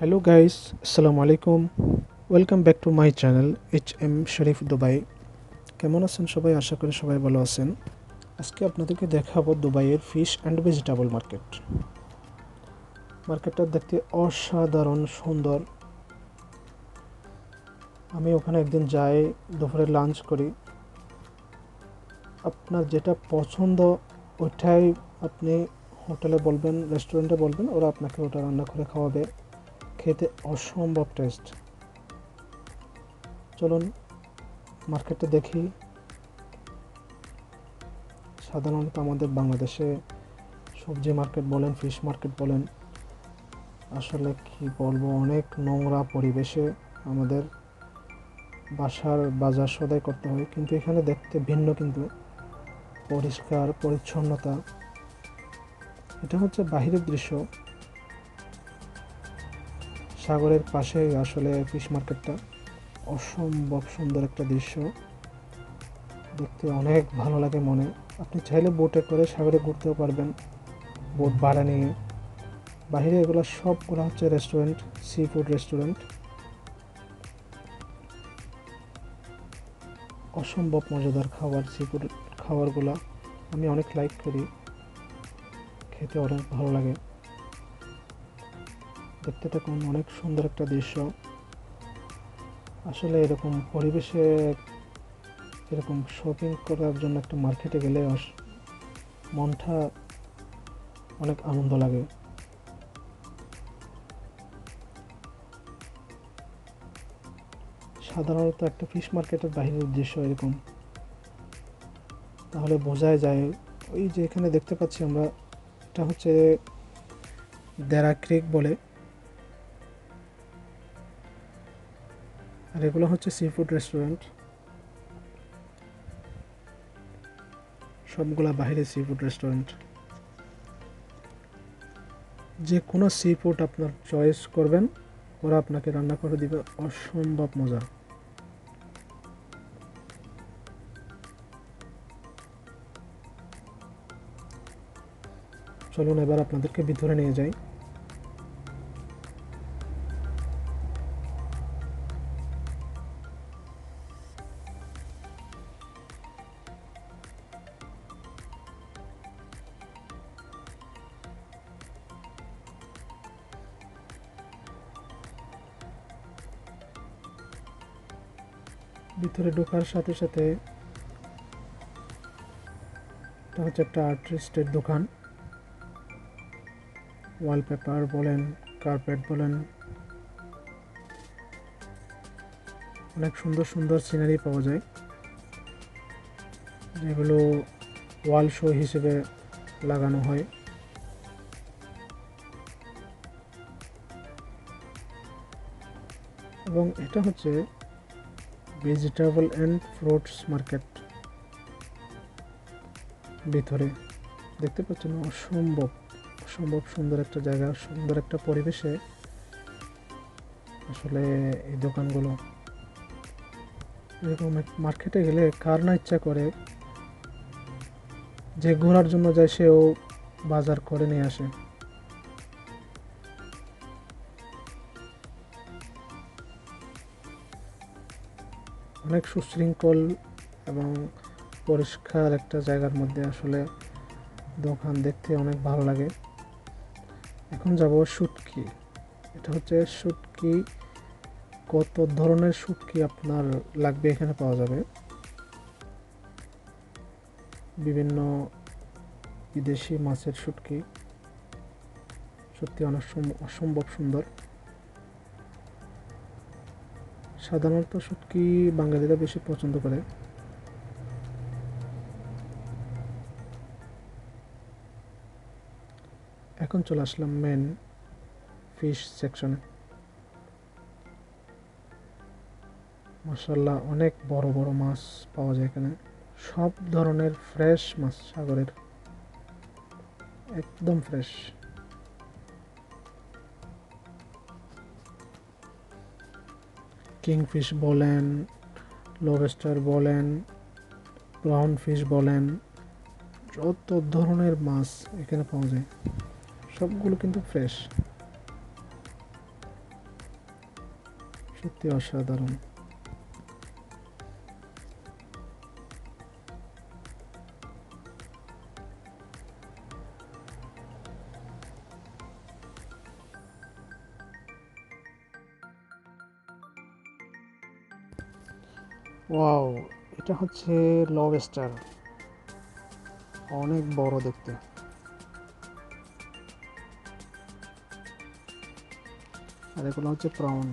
Hello guys, Assalamu alaikum. Welcome back to my channel HM Sharif Dubai. কেমন আছেন সবাই? আশা করি সবাই ভালো আছেন। আজকে আপনাদেরকে দেখাবো দুবাইয়ের ফিশ অ্যান্ড ভেজিটেবল মার্কেট। মার্কেটটা দেখতে অসাধারণ সুন্দর। আমি ওখানে একদিন যাই, দুপুরে লাঞ্চ করি। আপনার যেটা পছন্দ ওইটাই আপনি হোটেলে বলবেন, রেস্টুরেন্টে বলবেন, ওরা আপনাকে ওটা রান্না করে খাওয়াবে। খেতে অসম্ভব টেস্ট। চলুন মার্কেটটা দেখি। সাধারণত আমাদের বাংলাদেশে সবজি মার্কেট বলেন, ফিশ মার্কেট বলেন, আসলে কি বলবো, অনেক নোংরা পরিবেশে আমাদের বাসার বাজার সদাই করতে হয়। কিন্তু এখানে দেখতে ভিন্ন, কিন্তু পরিষ্কার পরিচ্ছন্নতা। এটা হচ্ছে বাহিরের দৃশ্য, সাগরের পাশে আসলে ফিশ মার্কেটটা। অসম্ভব সুন্দর একটা দৃশ্য, দেখতে অনেক ভালো লাগে মনে। আপনি চাইলে বোটে করে সাগরে ঘুরতেও পারবেন, বোট ভাড়া নিয়ে। বাইরে এগুলো সবগুলো হচ্ছে রেস্টুরেন্ট, সি ফুড রেস্টুরেন্ট। অসম্ভব মজাদার খাবার, সি ফুড খাবারগুলো আমি অনেক লাইক করি, খেতে অনেক ভালো লাগে। দেখতে থাকুন, অনেক সুন্দর একটা দৃশ্য। আসলে এরকম পরিবেশে এরকম শপিং করার জন্য একটা মার্কেটে গেলে মনটা অনেক আনন্দ লাগে। সাধারণত একটা ফিশ মার্কেটের বাইরের দৃশ্য এরকম, তাহলে বোঝাই যায়। ওই যে এখানে দেখতে পাচ্ছি আমরা, এটা হচ্ছে দেরা ক্রিক বলে, আর এগুলো হচ্ছে সি ফুড রেস্টুরেন্ট। সবগুলা বাইরে সি ফুড রেস্টুরেন্ট। যে কোনো সি ফুড আপনার চয়েস করবেন, ওরা আপনাকে রান্না করে দিবে। অসম্ভব মজা। চলুন এবার আপনাদেরকে ভিতরে নিয়ে যাই। ভিতরে ঢোকার সাথে সাথে এটা হচ্ছে একটা আর্টিস্টের দোকান। ওয়ালপেপার বলেন, কার্পেট বলেন, অনেক সুন্দর সুন্দর সিনারি পাওয়া যায়, যেগুলো ওয়াল শো হিসেবে লাগানো হয়। এবং এটা হচ্ছে ভেজিটেবল অ্যান্ড ফ্রুটস মার্কেট। ভিতরে দেখতে পাচ্ছেন অসম্ভব অসম্ভব সুন্দর একটা জায়গা, সুন্দর একটা পরিবেশে আসলে এই দোকানগুলো। এরকম মার্কেটে গেলে কার না ইচ্ছা করে যে ঘোরার জন্য যায়, সেও বাজার করে নিয়ে আসে। অনেক সুশৃঙ্খল এবং পরিষ্কার একটা জায়গার মধ্যে আসলে দোকান, দেখতে অনেক ভালো লাগে। এখন যাব শুটকি। এটা হচ্ছে শুটকি। কত ধরনের শুটকি আপনার লাগবে এখানে পাওয়া যাবে। বিভিন্ন বিদেশি মাছের শুটকি, সত্যি অনেক অসম্ভব সুন্দর। সাধারণত শুটকি বাঙালিরা বেশি পছন্দ করে। এখন চলে আসলাম মেন ফিশ সেকশনে। মাশাআল্লাহ, অনেক বড় বড় মাছ পাওয়া যায় এখানে। সব ধরনের ফ্রেশ মাছ, সাগরের একদম ফ্রেশ। কিংফিশ বলেন, লবস্টার বলেন, ব্রাউন ফিশ বলেন, যত ধরনের মাছ এখানে পাওয়া যায়, সবগুলো কিন্তু ফ্রেশ। সত্যি অসাধারণ। ওয়াও, এটা হচ্ছে লবস্টার, অনেক বড় দেখতে। আর এগুলো হচ্ছে প্রাউন।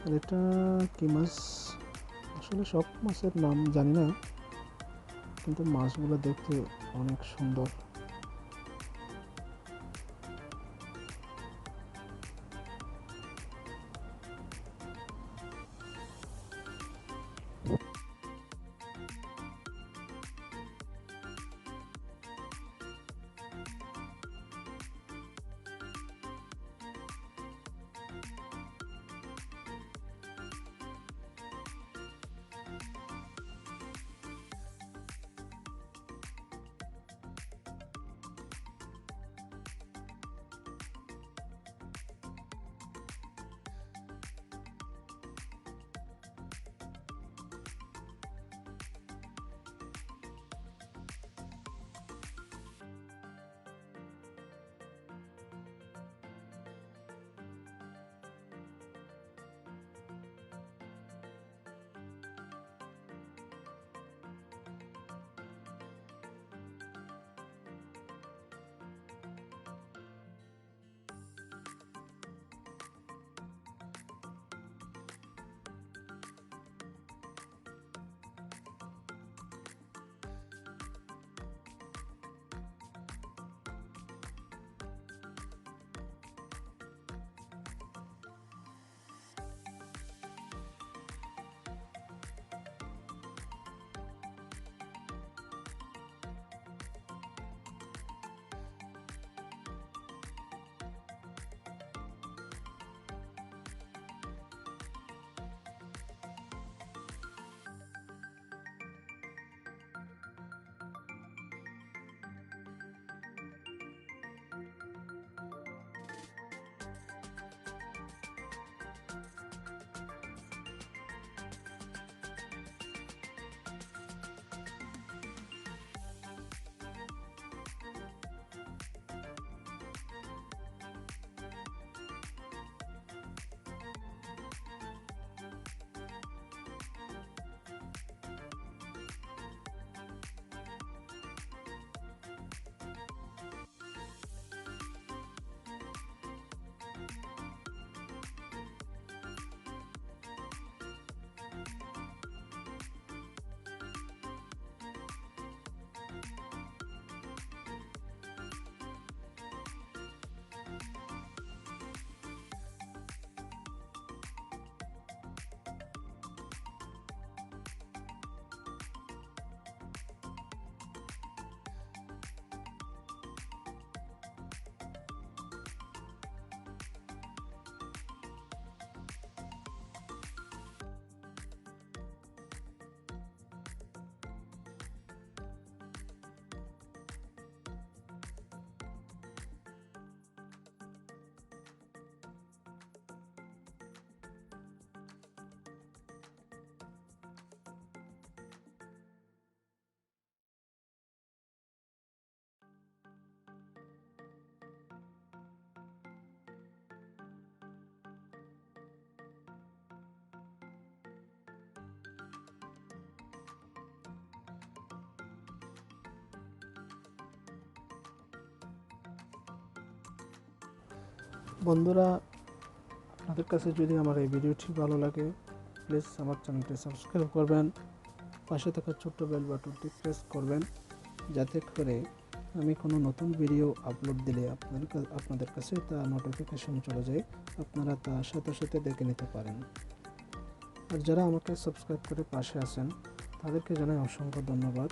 আর এটা কি মাছ? আসলে সব মাছের নাম জানি না, কিন্তু মাছগুলো দেখতে অনেক সুন্দর। বন্ধুরা, আপনাদের কাছে যদি আমার এই ভিডিওটি ভালো লাগে, প্লিজ আমার চ্যানেলটি সাবস্ক্রাইব করবেন, পাশে থাকা ছোট্ট বেল বাটনটি প্রেস করবেন, যাতে করে আমি কোনো নতুন ভিডিও আপলোড দিলে আপনাদের কাছে তা নোটিফিকেশন চলে যায়, আপনারা তা সাথে সাথে দেখে নিতে পারেন। আর যারা আমাকে সাবস্ক্রাইব করে পাশে আছেন, তাদেরকে জানাই অসংখ্য ধন্যবাদ।